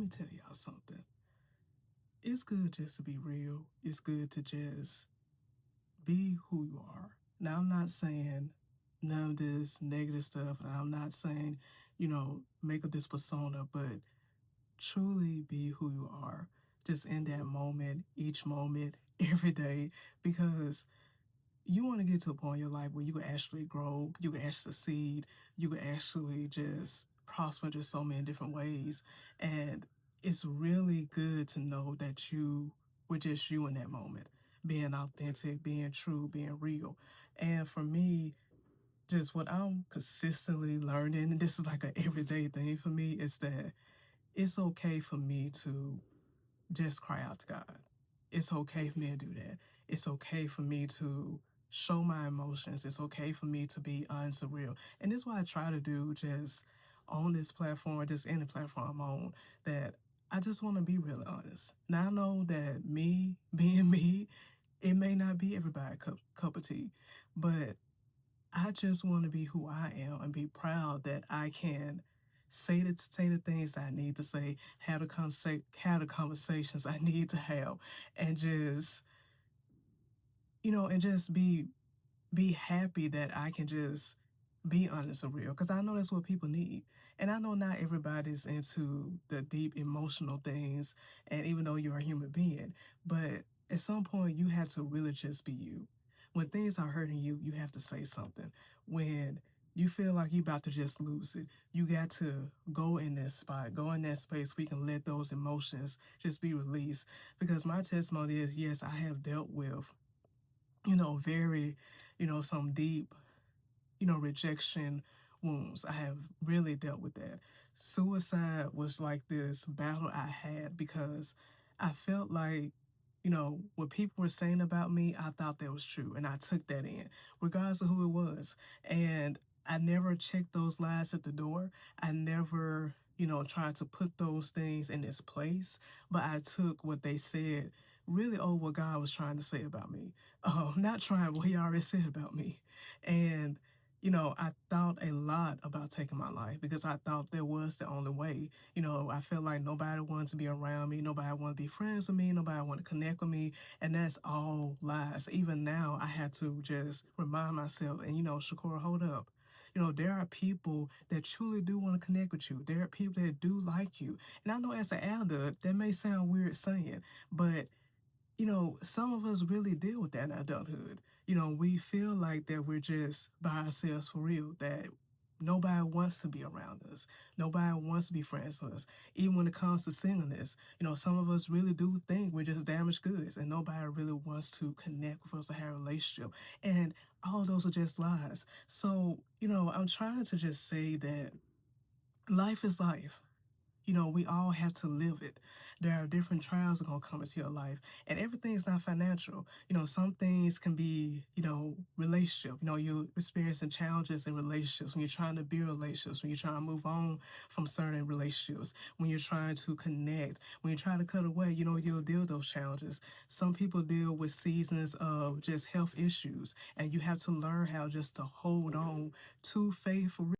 me tell y'all something. It's good just to be real. It's good to just be who you are. Now, I'm not saying none of this negative stuff, and I'm not saying, make up this persona, but truly be who you are. Just in that moment, each moment, every day, because you want to get to a point in your life where you can actually grow, you can actually succeed, you can actually just prosper just so many different ways. And it's really good to know that you were just you in that moment, being authentic, being true, being real. And for me, just what I'm consistently learning, and this is like an everyday thing for me, is that it's okay for me to just cry out to God. It's okay for me to do that. It's okay for me to show my emotions. It's okay for me to be honest and real. And this is what I try to do just on this platform, just any platform I'm on, that I just want to be really honest. Now I know that me being me, it may not be everybody's cup of tea, but I just want to be who I am and be proud that I can say the things that I need to say, have the conversations I need to have, and just and just be happy that I can just be honest and real because I know that's what people need. And I know not everybody's into the deep emotional things, and even though you're a human being, but at some point you have to really just be you. When things are hurting you, you have to say something. When you feel like you're about to just lose it, you got to go in that spot, go in that space. We can let those emotions just be released. Because my testimony is yes, I have dealt with, very, some deep rejection wounds. I have really dealt with that. Suicide was like this battle I had because I felt like, what people were saying about me, I thought that was true. And I took that in, regardless of who it was. And I never checked those lies at the door. I never, tried to put those things in its place. But I took what they said really over what God was trying to say about me. Not trying what he already said about me. And I thought a lot about taking my life because I thought there was the only way. I felt like nobody wanted to be around me, nobody wanted to be friends with me, nobody wanted to connect with me, and that's all lies. Even now, I had to just remind myself, and Shakura, hold up. There are people that truly do want to connect with you. There are people that do like you. And I know as an elder, that may sound weird saying, but some of us really deal with that in adulthood. We feel like that we're just by ourselves for real, that nobody wants to be around us. Nobody wants to be friends with us. Even when it comes to singleness, some of us really do think we're just damaged goods and nobody really wants to connect with us or have a relationship. And all those are just lies. So, I'm trying to just say that life is life. We all have to live it. There are different trials that are gonna come into your life, and everything is not financial. Some things can be, relationship. You're experiencing challenges in relationships when you're trying to build relationships, when you're trying to move on from certain relationships, when you're trying to connect, when you're trying to cut away, you'll deal with those challenges. Some people deal with seasons of just health issues, and you have to learn how just to hold on to faith for